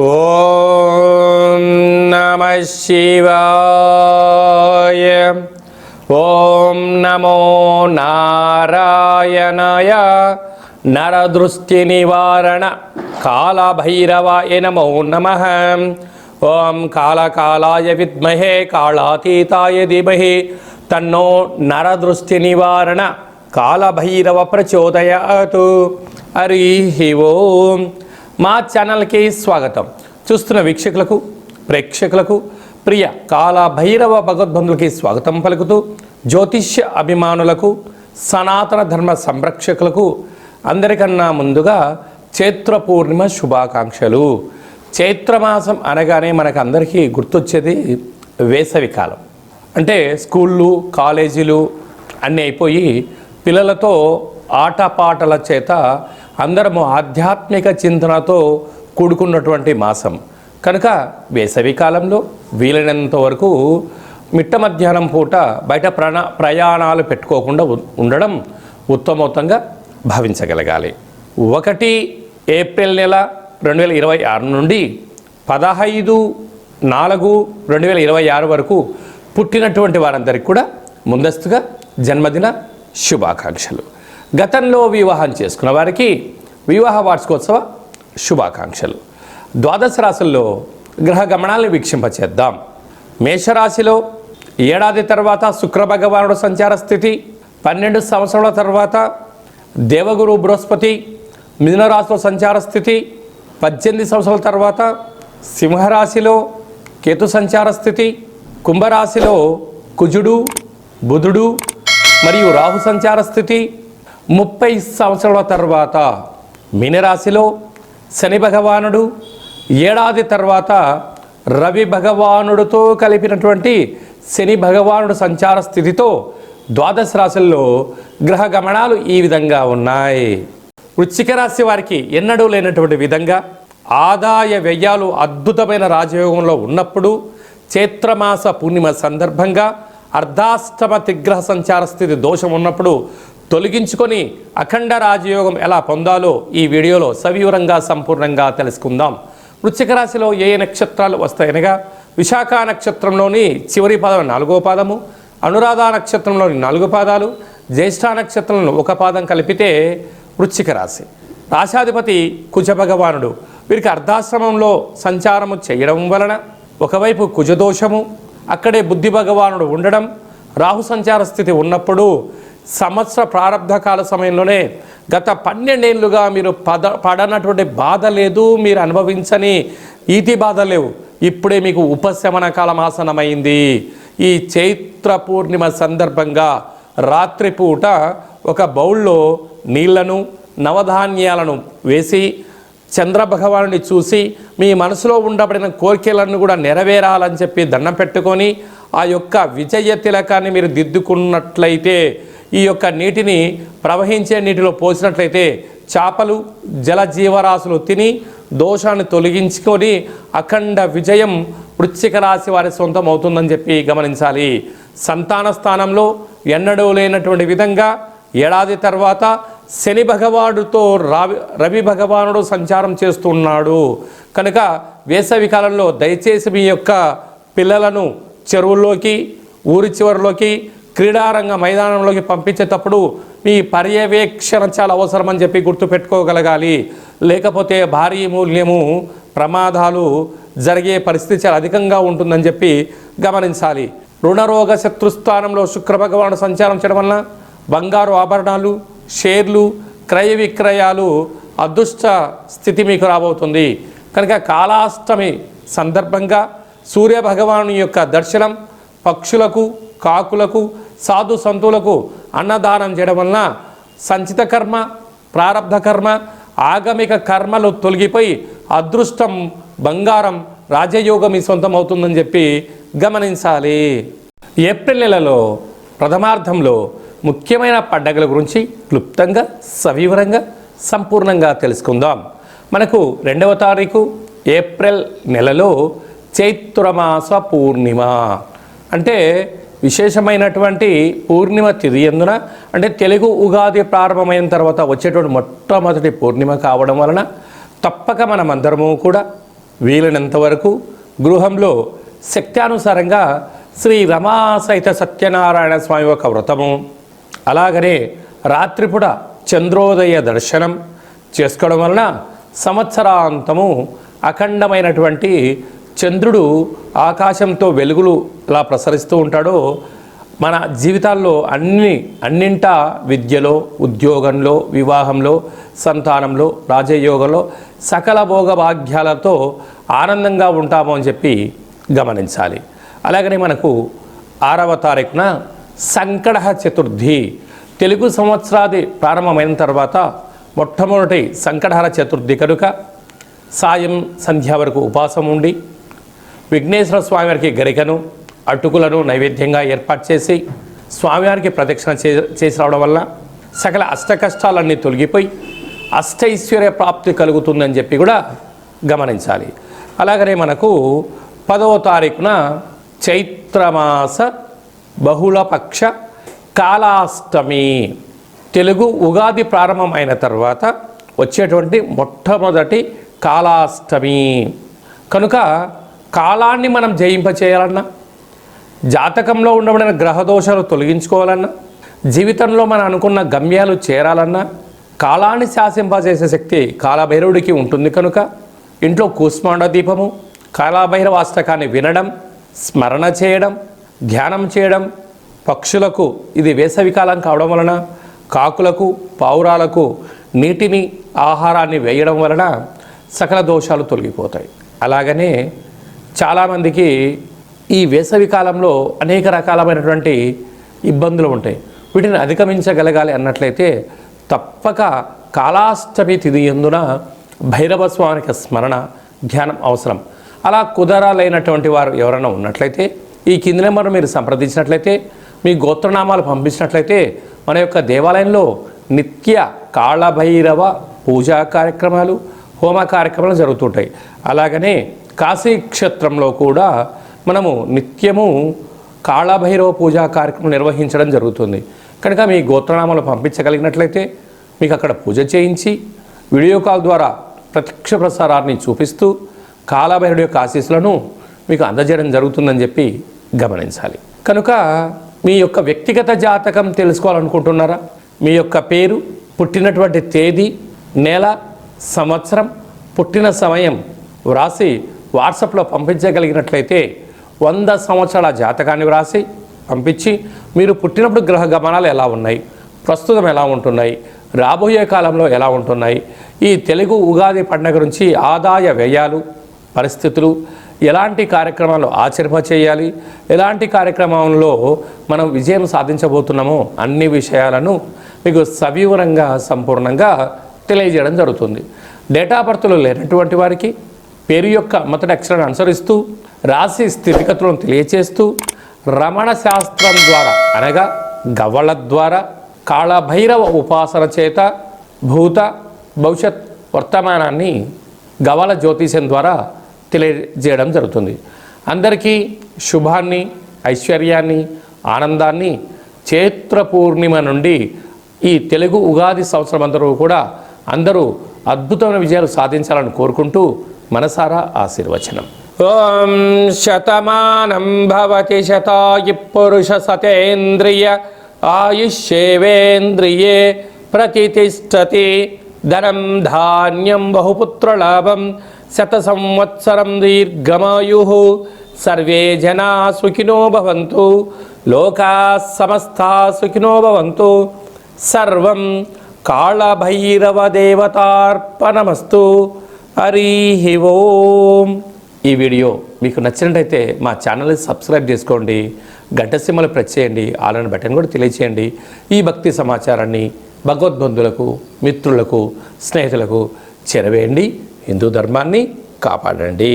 ఓం నమః శివాయ. ఓం నమో నారాయణాయ. నరదృష్టి నివారణ కాళభైరవాయ నమో నమః. ఓం కాళకాలాయ విద్మహే కాళాతీతాయ ధీమహి తన్నో నరదృష్టి నివారణ కాళభైరవ ప్రచోదయాతు. హరి ఓం. మా ఛానల్కి స్వాగతం. చూస్తున్న వీక్షకులకు, ప్రేక్షకులకు, ప్రియ కాళభైరవ భగవద్బంధులకి స్వాగతం పలుకుతూ, జ్యోతిష్య అభిమానులకు, సనాతన ధర్మ సంరక్షకులకు అందరికన్నా ముందుగా చైత్ర పూర్ణిమ శుభాకాంక్షలు. చైత్రమాసం అనగానే మనకు అందరికీ గుర్తొచ్చేది వేసవి కాలం. అంటే స్కూళ్ళు, కాలేజీలు అన్నీ అయిపోయి పిల్లలతో ఆటపాటల చేత అందరము ఆధ్యాత్మిక చింతనతో కూడుకున్నటువంటి మాసం కనుక వేసవి కాలంలో వీలైనంత వరకు మిట్ట మధ్యాహ్నం పూట బయట ప్రయాణాలు పెట్టుకోకుండా ఉండడం ఉత్తమోత్తంగా భావించగలగాలి. 1 ఏప్రిల్ నెల 2026 నుండి 15/4/2026 వరకు పుట్టినటువంటి వారందరికీ కూడా ముందస్తుగా జన్మదిన శుభాకాంక్షలు. గతంలో వివాహం చేసుకున్న వారికి వివాహ వార్షికోత్సవ శుభాకాంక్షలు. ద్వాదశ రాశుల్లో గ్రహ గమనాలను వీక్షింపచేద్దాం. మేషరాశిలో ఏడాది తర్వాత శుక్ర భగవానుడు సంచార స్థితి, 12 సంవత్సరాల తర్వాత దేవగురు బృహస్పతి మిథునరాశిలో సంచార స్థితి, 18 సంవత్సరాల తర్వాత సింహరాశిలో కేతు సంచార స్థితి, కుంభరాశిలో కుజుడు, బుధుడు మరియు రాహు సంచార స్థితి, 30 సంవత్సరాల తర్వాత మీనరాశిలో శని భగవానుడు, ఏడాది తర్వాత రవి భగవానుడితో కలిపినటువంటి శని భగవానుడు సంచార స్థితితో ద్వాదశ రాశుల్లో గ్రహ గమనాలు ఈ విధంగా ఉన్నాయి. వృశ్చిక రాశి వారికి ఎన్నడూ లేనటువంటి విధంగా ఆదాయ వ్యయాలు అద్భుతమైన రాజయోగంలో ఉన్నప్పుడు చైత్రమాస పూర్ణిమ సందర్భంగా అర్ధాష్టమ తిగ్రహ సంచార స్థితి దోషం ఉన్నప్పుడు తొలగించుకొని అఖండ రాజయోగం ఎలా పొందాలో ఈ వీడియోలో సవివరంగా సంపూర్ణంగా తెలుసుకుందాం. వృశ్చిక రాశిలో ఏ నక్షత్రాలు వస్తాయనగా విశాఖ నక్షత్రంలోని చివరి పాదం 4వ పాదము, అనురాధ నక్షత్రంలోని 4 పాదాలు, జ్యేష్ఠ నక్షత్రంలో 1 పాదం కలిపితే వృశ్చిక రాశి. రాశాధిపతి కుజ భగవానుడు వీరికి అర్ధాశ్రమంలో సంచారము చేయడం వలన ఒకవైపు కుజదోషము, అక్కడే బుద్ధి భగవానుడు ఉండడం, రాహు సంచార స్థితి ఉన్నప్పుడు సంవత్సర ప్రారంభ కాల సమయంలోనే గత 12 ఏళ్ళుగా మీరు పడనటువంటి బాధ లేదు, మీరు అనుభవించని ఈతి బాధ లేవు, ఇప్పుడే మీకు ఉపశమన కాలం ఆసనమైంది. ఈ చైత్ర పూర్ణిమ సందర్భంగా రాత్రిపూట ఒక బౌల్లో నీళ్లను, నవధాన్యాలను వేసి చంద్రభగవానుని చూసి మీ మనసులో ఉండబడిన కోరికలను కూడా నెరవేరాలని చెప్పి దండం పెట్టుకొని ఆ యొక్క విజయ తిలకాన్ని మీరు దిద్దుకున్నట్లయితే, ఈ యొక్క నీటిని ప్రవహించే నీటిలో పోసినట్లయితే చేపలు జలజీవరాశులు తిని దోషాన్ని తొలగించుకొని అఖండ విజయం వృశ్చిక రాశి వారి సొంతం అవుతుందని చెప్పి గమనించాలి. సంతాన స్థానంలో ఎన్నడూ లేనటువంటి విధంగా ఏడాది తర్వాత శని భగవానుడితో రవి భగవానుడు సంచారం చేస్తున్నాడు కనుక వేసవి కాలంలో దయచేసి మీ యొక్క పిల్లలను చెరువుల్లోకి, ఊరి చివరిలోకి, క్రీడారంగ మైదానంలోకి పంపించేటప్పుడు మీ పర్యవేక్షణ చాలా అవసరమని చెప్పి గుర్తుపెట్టుకోగలగాలి. లేకపోతే భారీ మూల్యము ప్రమాదాలు జరిగే పరిస్థితి చాలా అధికంగా ఉంటుందని చెప్పి గమనించాలి. రుణరోగ శత్రుస్థానంలో శుక్ర భగవానుడు సంచారం చేయడం వలన బంగారు ఆభరణాలు, షేర్లు, క్రయ విక్రయాలు అదృష్ట స్థితి మీకు రాబోతుంది కనుక కాళాష్టమి సందర్భంగా సూర్య భగవాను యొక్క దర్శనం, పక్షులకు, కాకులకు, సాధు సంతులకు అన్నదానం చేయడం వలన సంచిత కర్మ, ప్రారబ్ధ కర్మ, ఆగమిక కర్మలు తొలగిపోయి అదృష్టం, బంగారం, రాజయోగం మీ సొంతం అవుతుందని చెప్పి గమనించాలి. ఏప్రిల్ నెలలో ప్రథమార్థంలో ముఖ్యమైన పండగల గురించి క్లుప్తంగా, సవివరంగా, సంపూర్ణంగా తెలుసుకుందాం. మనకు 2వ తారీఖు ఏప్రిల్ నెలలో చైత్రమాస పూర్ణిమ అంటే విశేషమైనటువంటి పూర్ణిమ తిథి యందున, అంటే తెలుగు ఉగాది ప్రారంభమైన తర్వాత వచ్చేటువంటి మొట్టమొదటి పూర్ణిమ కావడం వలన తప్పక మనమందరము కూడా వీలైనంత వరకు గృహంలో శక్త్యానుసారంగా శ్రీ రమా సహిత సత్యనారాయణ స్వామి యొక్క వ్రతము, అలాగనే రాత్రిపూట చంద్రోదయ దర్శనం చేసుకోవడం వలన సంవత్సరాంతము అఖండమైనటువంటి చంద్రుడు ఆకాశంతో వెలుగులు ఎలా ప్రసరిస్తూ ఉంటాడో మన జీవితాల్లో అన్నింటా విద్యలో, ఉద్యోగంలో, వివాహంలో, సంతానంలో, రాజయోగంలో సకల భోగ భాగ్యాలతో ఆనందంగా ఉంటాము అని చెప్పి గమనించాలి. అలాగనే మనకు 6వ తారీఖున సంకటహ చతుర్థి, తెలుగు సంవత్సరాది ప్రారంభమైన తర్వాత మొట్టమొదటి సంకటహర చతుర్థి కనుక సాయం సంధ్య వరకు ఉపవాసం ఉండి విఘ్నేశ్వర స్వామివారికి గరికను, అటుకులను నైవేద్యంగా ఏర్పాటు చేసి స్వామివారికి ప్రదక్షిణ చేసి రావడం వల్ల సకల అష్టకష్టాలన్నీ తొలగిపోయి అష్టైశ్వర్య ప్రాప్తి కలుగుతుందని చెప్పి కూడా గమనించాలి. అలాగనే మనకు 10వ తారీఖున చైత్రమాస బహుళపక్ష కాళాష్టమి, తెలుగు ఉగాది ప్రారంభం అయిన తర్వాత వచ్చేటువంటి మొట్టమొదటి కాళాష్టమి కనుక కాలాన్ని మనం జయింపచేయాలన్నా, జాతకంలో ఉండబడిన గ్రహదోషాలు తొలగించుకోవాలన్నా, జీవితంలో మనం అనుకున్న గమ్యాలు చేరాలన్నా కాలాన్ని శాసింపజేసే శక్తి కాలభైరవుడికి ఉంటుంది కనుక ఇంట్లో కూష్మాండ దీపము, కాలభైరవ అష్టకాన్ని వినడం, స్మరణ చేయడం, ధ్యానం చేయడం, పక్షులకు ఇది వేసవికాలం కావడం వలన కాకులకు, పావురాలకు నీటిని, ఆహారాన్ని వేయడం వలన సకల దోషాలు తొలగిపోతాయి. అలాగనే చాలామందికి ఈ వేసవి కాలంలో అనేక రకాలమైనటువంటి ఇబ్బందులు ఉంటాయి. వీటిని అధిగమించగలగాలి అన్నట్లయితే తప్పక కాళాష్టమి తిథి యందున భైరవ స్వామికి స్మరణ, ధ్యానం అవసరం. అలా కుదరాలైనటువంటి వారు ఎవరైనా ఉన్నట్లయితే ఈ కింది నెంబర్ మీరు సంప్రదించినట్లయితే, మీ గోత్రనామాలు పంపించినట్లయితే మన యొక్క దేవాలయంలో నిత్య కాళభైరవ పూజా కార్యక్రమాలు, హోమ కార్యక్రమాలు జరుగుతుంటాయి. అలాగనే కాశీ క్షేత్రంలో కూడా మనము నిత్యము కాళభైరవ పూజా కార్యక్రమం నిర్వహించడం జరుగుతుంది. కనుక మీ గోత్రనామాలు పంపించగలిగినట్లయితే మీకు అక్కడ పూజ చేయించి వీడియో కాల్ ద్వారా ప్రత్యక్ష ప్రసారాన్ని చూపిస్తూ కాళభైరవుడి యొక్క ఆశీస్సులను మీకు అందజేయడం జరుగుతుందని చెప్పి గమనించాలి. కనుక మీ యొక్క వ్యక్తిగత జాతకం తెలుసుకోవాలనుకుంటున్నారా? మీ యొక్క పేరు, పుట్టినటువంటి తేదీ, నెల, సంవత్సరం, పుట్టిన సమయం వ్రాసి వాట్సాప్లో పంపించగలిగినట్లయితే 100 సంవత్సరాల జాతకాన్ని వ్రాసి పంపించి మీరు పుట్టినప్పుడు గ్రహ గమనాలు ఎలా ఉన్నాయి, ప్రస్తుతం ఎలా ఉంటున్నాయి, రాబోయే కాలంలో ఎలా ఉంటున్నాయి, ఈ తెలుగు ఉగాది పండుగ నుంచి ఆదాయ వ్యయాలు, పరిస్థితులు, ఎలాంటి కార్యక్రమాలు ఆచరింపచేయాలి, ఎలాంటి కార్యక్రమంలో మనం విజయం సాధించబోతున్నామో అన్ని విషయాలను మీకు సవివరంగా సంపూర్ణంగా తెలియజేయడం జరుగుతుంది. డేటా బర్త్లు లేనటువంటి వారికి పేరు యొక్క మొదటి అక్షరాన్ని అనుసరిస్తూ రాశి స్థితిగతులను తెలియచేస్తూ రమణ శాస్త్రం ద్వారా అనగా గవ్వల ద్వారా కాళభైరవ ఉపాసన చేత భూత భవిష్యత్ వర్తమానాన్ని గవ్వల జ్యోతిష్యం ద్వారా తెలియజేయడం జరుగుతుంది. అందరికీ శుభాన్ని, ఐశ్వర్యాన్ని, ఆనందాన్ని చైత్ర పూర్ణిమ నుండి ఈ తెలుగు ఉగాది సంవత్సరం అందరూ అద్భుతమైన విజయాలు సాధించాలని కోరుకుంటూ మనసారా ఆశీర్వచనం. ఓం శతమానం భవతి శతాయు పురుష సతేంద్రియ ఆయుష్యేవేంద్రియే ప్రతిష్టతి ధనం ధాన్యం బహుపుత్రలాభం శత సంవత్సరం దీర్ఘమాయు సర్వే జనా సుఖినో భవంతు లోకా సమస్తా సుఖినో భవంతు సర్వం కాళభైరవ దేవతార్పణమస్తు. హరి ఓం. ఈ వీడియో మీకు నచ్చినట్టయితే మా ఛానల్ని సబ్స్క్రైబ్ చేసుకోండి, గంట సింబల్ ప్రెస్ చేయండి, ఆల్ బటన్ కూడా తెలియచేయండి. ఈ భక్తి సమాచారాన్ని భగవద్బంధులకు, మిత్రులకు, స్నేహితులకు చేరవేయండి. హిందూ ధర్మాన్ని కాపాడండి.